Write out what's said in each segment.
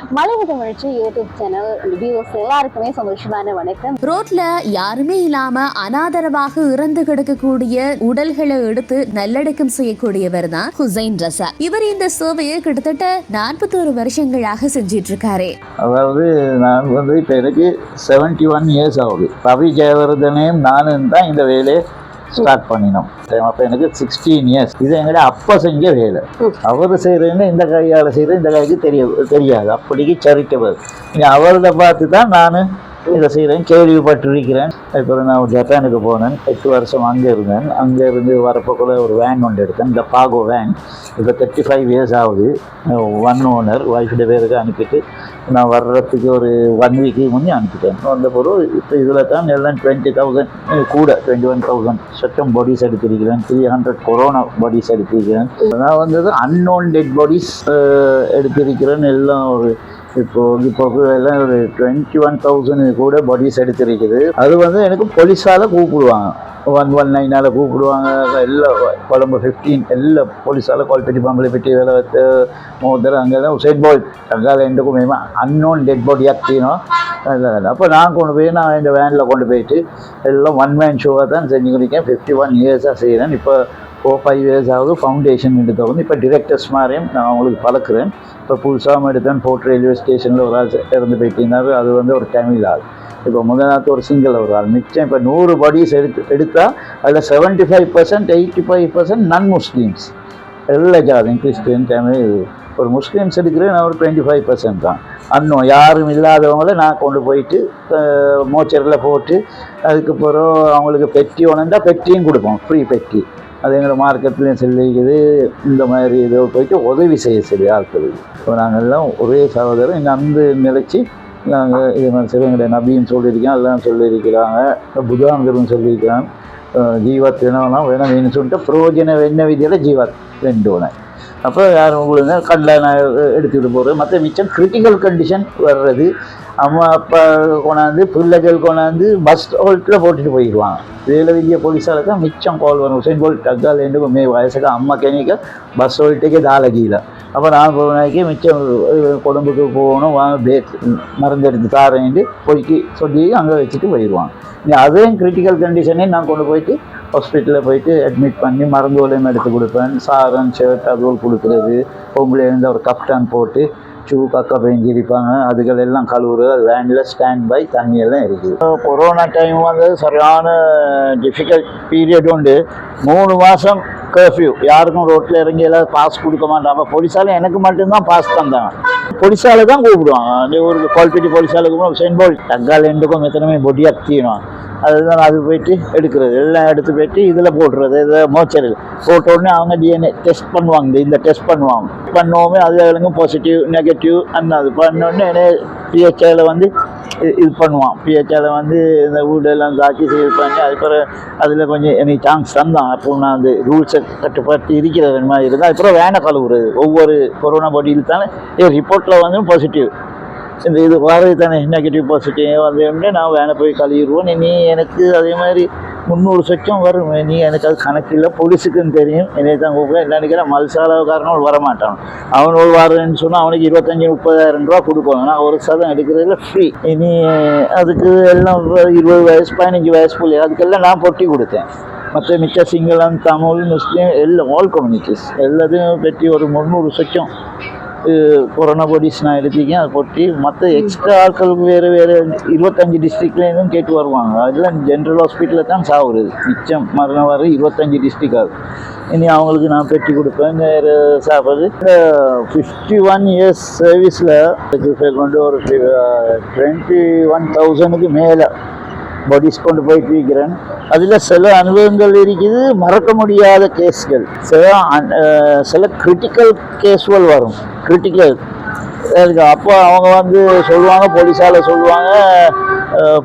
மலைவி தமிழ்ச்சி YouTube channel viewers எல்லாருக்குமே சந்தோஷமான வணக்கம். ரோட்ல யாருமே இல்லாம அனாதரவாக இறந்து கிடக்கக்கூடிய உடல்களை எடுத்து நல்லடக்கம் செய்யக்கூடியவர் தான் ஹுசைன் ரசா. இவர் இந்த சேவையை கிட்டத்தட்ட 41 வருஷங்களாக செஞ்சிட்டு இருக்காரு. அதாவது நான் இப்போ எனக்கு 71 இயர்ஸ் ஆகுது. ரவி ஜெயவர்தனையும் நானும் தான் இந்த வேலையை ஸ்டார்ட் பண்ணினோம். அப்போ எனக்கு 16 இயர்ஸ். இது எங்கள்ட அப்பா செஞ்ச வேலை. அவர் செய்கிறேன்னு இந்த கையால் செய்கிற இந்த கைக்கு தெரியாது. அப்படிக்கு சரிட்டவர். அவர்கிட்ட பார்த்து தான் நான் இதை செய்கிறேன், கேள்விப்பட்டிருக்கிறேன். அப்புறம் நான் ஜப்பானுக்கு போனேன். 8 வருஷம் அங்கே இருந்தேன். அங்கேருந்து வரப்போக்குள்ள ஒரு வேன் ஒன்று எடுத்தேன், இந்த பாகோ வேன். இப்போ 35 இயர்ஸ் ஆகுது. 1 ஓனர் ஒய்ஃபோட பேருக்கு அனுப்பிட்டு நான் வர்றதுக்கு ஒரு 1 வீக்கு முன்னே அனுப்பிட்டேன். வந்த பொருள் இப்போ இதில் தான் எல்லாம் 20,000 கூட 21,000 சட்டம் பாடிஸ் எடுத்திருக்கிறேன். 300 கொரோனா பாடிஸ் எடுத்திருக்கிறேன். நான் வந்தது அன்னோன் டெட் பாடிஸ் எடுத்திருக்கிறேன். எல்லாம் ஒரு இப்போ எல்லாம் ஒரு 21,000 கூட பாடிஸ் எடுத்திருக்குது. அது எனக்கு போலீஸால் கூப்பிடுவாங்க, 119 கூப்பிடுவாங்க. எல்லாம் கொழம்பு 15 எல்லா போலீஸால் கால் பெட்டி பம்பளை பெட்டி வேலை வைத்து மோதர் அங்கெல்லாம் உசைட் பால் அங்கால எண்டுக்குமே அன்னோன் டெட் பாடி ஆக்டினோம். அப்போ நான் கொண்டு போய் நான் இந்த வேனில் கொண்டு போயிட்டு எல்லாம் 1 மேன் ஷோவாக தான் செஞ்சு கொடுக்கேன். 51 இயர்ஸாக செய்கிறேன். இப்போ 4-5 இயர்ஸ் ஆகுது. ஃபவுண்டேஷன் எடுத்த இப்போ டிரெக்டர்ஸ் மாதிரியும் நான் அவங்களுக்கு பழக்கிறேன். இப்போ புதுசாக எடுத்தேன். போர்ட் ரயில்வே ஸ்டேஷனில் ஒரு ஆள் இறந்து போயிட்டிருந்தார். அது ஒரு தமிழ் ஆள். இப்போ முதலாவது ஒரு சிங்கிள் ஒரு ஆள். மிச்சம் இப்போ 100 பாடிஸ் எடுத்தால் அதில் 75% 85% நான் முஸ்லீம்ஸ். எல்லா ஜாதியும் கிறிஸ்டின் தமிழ். ஒரு முஸ்லீம்ஸ் எடுக்கிறேன் நான் ஒரு 25% தான். அன்னும் யாரும் இல்லாதவங்கள நான் கொண்டு போயிட்டு மோச்சரில் போட்டு அதுக்கப்புறம் அவங்களுக்கு பெட்டி ஒன்றுண்டா பெட்டியும் கொடுப்போம், ஃப்ரீ பெட்டி. அது எங்களோட மார்க்கெட்லேயும் சொல்லிக்குது. இந்த மாதிரி இதை போயிட்டு உதவி செய்ய ஆட்கள். இப்போ நாங்கள்லாம் ஒரே சகோதரர். இங்கே அந்த நிலைச்சி நாங்கள் இது மாதிரி சிவங்களுடைய நபின்னு சொல்லியிருக்கோம், எல்லாம் சொல்லியிருக்கிறாங்க. புதாங்கர்னு சொல்லியிருக்கிறாங்க. ஜீவத் வேணாம் வேணும்னு சொல்லிட்டு புரோஜன வெண்ண விதியில் ஜீவத் 2 ஒன்று. அப்போ யாரும் உங்களுக்கு கண்ணில் நான் எடுத்துக்கிட்டு போகிறது. மற்ற மிச்சம் கிரிட்டிக்கல் கண்டிஷன் வர்றது அம்மா அப்பா கொண்டாந்து பிள்ளைகள் கொண்டாந்து பஸ் ஹோல்ட்டில் போட்டுட்டு போயிடுவாங்க. வேலை விதிய போலீஸால் தான் மிச்சம் கால் வரும். உசைன் போல் டக்கால் ரெண்டு மே வயசுக்கு அம்மா கெனிக்க பஸ் ஹோல்ட்டுக்கே தாளகியில். அப்போ நான் போனாக்கி மிச்சம் கொழும்புக்கு போகணும், வாங்க பேக் மருந்து எடுத்து தாரேன்ட்டு போய்க்கு சொல்லி அங்கே வச்சுட்டு போயிடுவாங்க. அதையும் கிரிட்டிக்கல் கண்டிஷனே நான் கொண்டு போயிட்டு ஹாஸ்பிட்டலில் போயிட்டு அட்மிட் பண்ணி மருந்து ஓலையும் எடுத்து கொடுப்பேன். சாரன் ஷர்ட் அதுவும் கொடுக்குறது. பொம்பளை இருந்து ஒரு கப்டான் போட்டு ஷூ கக்கா பெஞ்சிருப்பாங்க. அதுகள் எல்லாம் கழுவுறது. அது வேனில் ஸ்டாண்ட் பை தண்ணியெல்லாம் இருக்குது. கொரோனா டைம் சரியான டிஃபிகல்ட் பீரியட் உண்டு. 3 மாதம் கர்ஃப்யூ. யாருக்கும் ரோட்டில் இறங்கி எல்லாம் பாஸ் கொடுக்க மாட்டாங்க. போலீஸால் எனக்கு மட்டும்தான் பாஸ் தந்தாங்க. போலீஸால் தான் கூப்பிடுவாங்க. ஒரு குவாலிட்டி போலீஸால் கூப்பிடுவோம். உசைன் போல்ட் டக்கால் ரெண்டுக்கும் எத்தனையுமே பொடியாக தீணும். அதுதான் அது போயிட்டு எடுக்கிறது. எல்லாம் எடுத்து போயிட்டு இதில் போடுறது. இதை மோச்சரில் போட்ட உடனே அவங்க டிஎன்ஏ டெஸ்ட் பண்ணுவாங்க. இந்த டெஸ்ட் பண்ணுவோமே அது பாசிட்டிவ் நெகட்டிவ் அந்த அது பண்ணோடனே பிஹெச்ஐயில் இது பண்ணுவான். பிஹெச்ஐயில் இந்த வீடெல்லாம் தாக்கி இது பண்ணி அதுக்கப்புறம் அதில் கொஞ்சம் எனக்கு சான்ஸ் தந்தான். அப்போ நான் அந்த ரூல்ஸை கட்டுப்பாட்டு இருக்கிறது மாதிரி இருந்தால் அதுக்கப்புறம் வேனை கழுவுறது. ஒவ்வொரு கொரோனா பாடியில் தானே ரிப்போர்ட்டில் பாசிட்டிவ் இந்த இது வரது தானே நெகட்டிவ் பாசிட்டிவ் நான் வேனை போய் கழுவிடுவோம். நீ எனக்கு அதே மாதிரி 300 சொச்சம் வரும். நீ எனக்கு அது கணக்கு இல்லை. போலீஸுக்குன்னு தெரியும். என்னை தான் கூப்பிட என்ன நினைக்கிறேன். மல்சாலாவுக்காரனும் வரமாட்டான். அவனோடு வரேன்னு சொன்னால் அவனுக்கு 25-30,000 ரூபா கொடுப்பாங்க. நான் ஒரு சதம் எடுக்கிறதுல ஃப்ரீ. இனி அதுக்கு எல்லாம் 20 வயசு 15 வயசு பிள்ளை அதுக்கெல்லாம் நான் பொட்டி கொடுத்தேன். மற்ற மிச்ச சிங்களம் தமிழ் முஸ்லீம் எல்லாம் ஆல் கம்யூனிட்டிஸ் எல்லாத்தையும் பெட்டி ஒரு 300 சொச்சம் கொரோனா பாடிஸ் நான் எடுத்திருக்கேன். அதை பொட்டி மற்ற எக்ஸ்ட்ரா ஆட்களுக்கு வேறு 25 டிஸ்ட்ரிக்ட்லேருந்தும் கேட்டு வருவாங்க. அதெல்லாம் ஜென்ரல் ஹாஸ்பிட்டலில் தான் சாவுறது. மிச்சம் மரணம் வர 25 டிஸ்ட்ரிக்ட் ஆகுது. இனி அவங்களுக்கு நான் பெட்டி கொடுப்பேன். வேறு சாப்பிட்றது. இந்த 51 இயர்ஸ் சர்வீஸில் கொண்டு ஒரு 21,000க்கு மேலே பாடிஸ் கொண்டு போயிட்டு இருக்கிறேன். அதில் சில அனுபவங்கள் இருக்குது, மறக்க முடியாத கேஸ்கள். சில கிரிட்டிக்கல் கேஸ்கள் வரும். கிரிட்டிக்கல் அப்போ அவங்க சொல்லுவாங்க, போலீஸால் சொல்லுவாங்க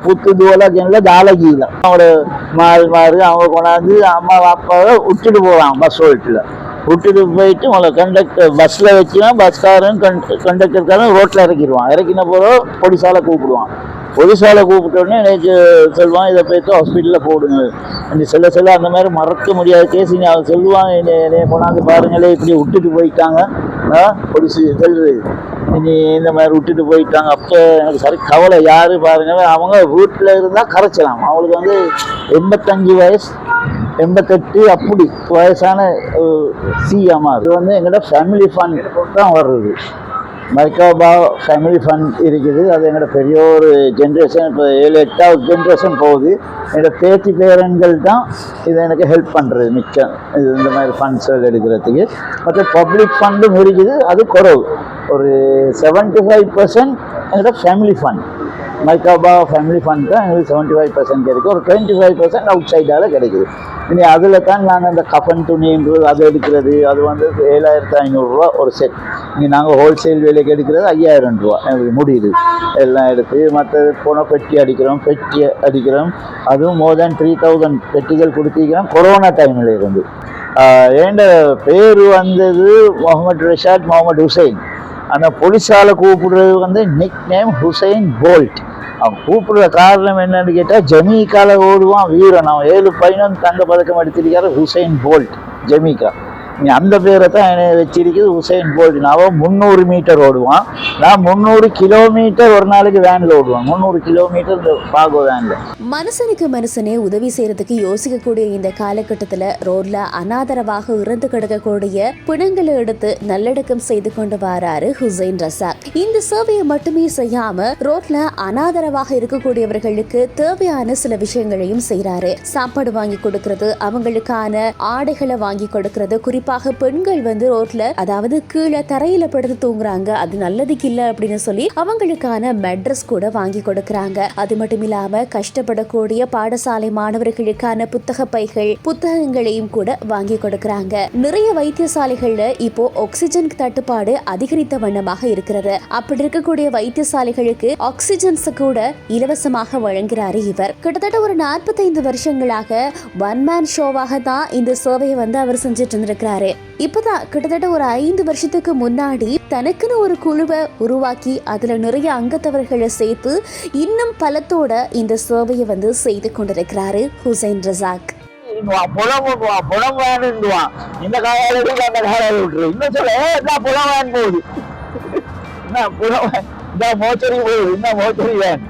புத்து துவலா தாலகியில் அவங்களோட மாறு அவங்க கொண்டாந்து அம்மா அப்பாவை விட்டுட்டு போவாங்க. பஸ் ஹோல்ட்டில் விட்டுட்டு போயிட்டு உங்களை கண்டக்டர் பஸ்ஸில் வச்சுன்னா பஸ்காரன் கண்டக்டர்காரன் ரோட்டில் இறக்கிடுவான். இறக்கின போகிறோம் போலீஸால் கூப்பிடுவான். போலீஸால் கூப்பிட்டோடனே எனக்கு சொல்லுவான், இதை போய்ட்டு ஹாஸ்பிட்டலில் போடுங்க. சில அந்த மாதிரி மறக்க முடியாத கேஸ். அவங்க சொல்லுவாங்க, என்னை கொண்டாந்து பாருங்களே இப்படி விட்டுட்டு போயிட்டாங்க, பொலிசு செல்வது இனி இந்த மாதிரி விட்டுட்டு போயிட்டாங்க. அப்போ எனக்கு சரி கவலை. யார் பாருங்க, அவங்க வீட்டில் இருந்தால் கரைச்சலாம். அவங்களுக்கு வந்து 85 வயசு 88 அப்படி வயசான சிஎம்மா. இது வந்து எங்களோட ஃபேமிலி ஃபண்ட் தான் வர்றது. மைக்காபா ஃபேமிலி ஃபண்ட் இருக்குது. அது எங்களோட பெரிய ஒரு ஜென்ரேஷன், இப்போ 7-8வது ஜென்ரேஷன் போகுது. என்னோட பேத்தி பேரன்கள் தான் இதை எனக்கு ஹெல்ப் பண்ணுறது மிச்சம். இது இந்த மாதிரி ஃபண்ட்ஸ்கள் எடுக்கிறதுக்கு. மற்ற பப்ளிக் ஃபண்டும் இருக்குது, அது குறவு. ஒரு 75% எங்களோட ஃபேமிலி ஃபண்ட், மைக்காபா ஃபேமிலி ஃபண்ட் தான் எங்களுக்கு 75% கிடைக்கும். ஒரு 25% அவுட் சைடால் கிடைக்குது. இனி அதில் தான் நாங்கள் அந்த கஃபன் துணின்றது அது எடுக்கிறது. அது வந்து 7500 ரூபா ஒரு செட். இங்கே நாங்கள் ஹோல்சேல் விலைக்கு எடுக்கிறது 5000 ரூபா எங்களுக்கு முடியுது. எல்லாம் எடுத்து மற்றது போனால் பெட்டி அடிக்கிறோம். அதுவும் மோர் தேன் 3000 பெட்டிகள் கொடுத்திருக்கிறோம் கொரோனா டைமில் இருந்து. ஏண்ட பேர் வந்தது முகமது ரிஷாட் முகமது ஹுசைன். ஆனால் போலீஸால் கூப்பிடுறது வந்து நிக் நேம் ஹுசைன் போல்ட். அவன் கூப்பிடுற காரணம் என்னன்னு கேட்டால், ஜமீக்கால ஓடுவான் வீரன். அவன் 7 பதினொன்று தங்க பதக்கம் எடுத்திருக்காரு ஹுசைன் போல்ட் ஜமீக்கா. நீ அந்த பேரை தான் என்னை வச்சிருக்குது ஹுசைன் போல்ட். அவன் 300 மீட்டர் ஓடுவான். நான் 300 கிலோமீட்டர் ஒரு நாளைக்கு வேனில் ஓடுவான். 300 கிலோமீட்டர் இந்த பாகோ வேனில். மனுஷனுக்கு மனுஷனே உதவி செய்யறதுக்கு யோசிக்கக்கூடிய இந்த காலகட்டத்துல ரோட்ல அனாதரவாக இறந்து கிடக்கக்கூடிய பிணங்களை எடுத்து நல்லடக்கம் செய்து கொண்டு வராரு ஹுசைன் ரசாக். இந்த சேவையை மட்டுமே செய்யாம ரோட்ல அனாதரவாக இருக்கக்கூடியவர்களுக்கு தேவையான சில விஷயங்களையும் செய்யறாரு. சாப்பாடு வாங்கி கொடுக்கறது, அவங்களுக்கான ஆடைகளை வாங்கி கொடுக்கறது. குறிப்பாக பெண்கள் வந்து ரோட்ல, அதாவது கீழே தரையில படுத்து தூங்குறாங்க, அது நல்லதுக்கு இல்ல அப்படின்னு சொல்லி அவங்களுக்கான மெட்ரஸ் கூட வாங்கி கொடுக்கறாங்க. அது மட்டும் இல்லாம கஷ்டப்படக்கூடிய பாடசாலை மாணவர்களுக்கான புத்தக பைகள், புத்தகங்களையும் கூட வாங்கி கொடுக்கறாங்க. நிறைய வைத்தியசாலைகள்ல இப்போ ஆக்சிஜன் தட்டுப்பாடு அதிகரித்த வண்ணமாக இருக்கிறது. அப்படி இருக்கக்கூடிய வைத்தியசாலைகளுக்கு ஆக்சிஜன்ஸ் கூட இலவசமாக வழங்குறாரு இவர். கிட்டத்தட்ட ஒரு 45 வருஷங்களாக ஒன் மேன் ஷோவாக தான் இந்த சேவையை வந்து அவர் செஞ்சுட்டு இருந்திருக்கிறாரு. இப்பதான் கிட்டத்தட்ட ஒரு 5 வருஷத்துக்கு முன்னாடி தனக்குன்னு ஒரு குழுவை உருவாக்கி அதுல நிறைய அங்கத்தவர்களை சேர்த்து இன்னும் பலத்தோட இந்த சேவையை வந்து செய்து கொண்டிருக்கிறாரு ஹுசைன் ரசாக். புலம் வேணுவான். இந்த காலையில அந்த காலையில விட்டுரு. இன்னும் சொல்ல புலம் வேன் போகுது, என்ன புலம் மோச்சரி போகுது, இன்னும் மோச்சரி வேன்.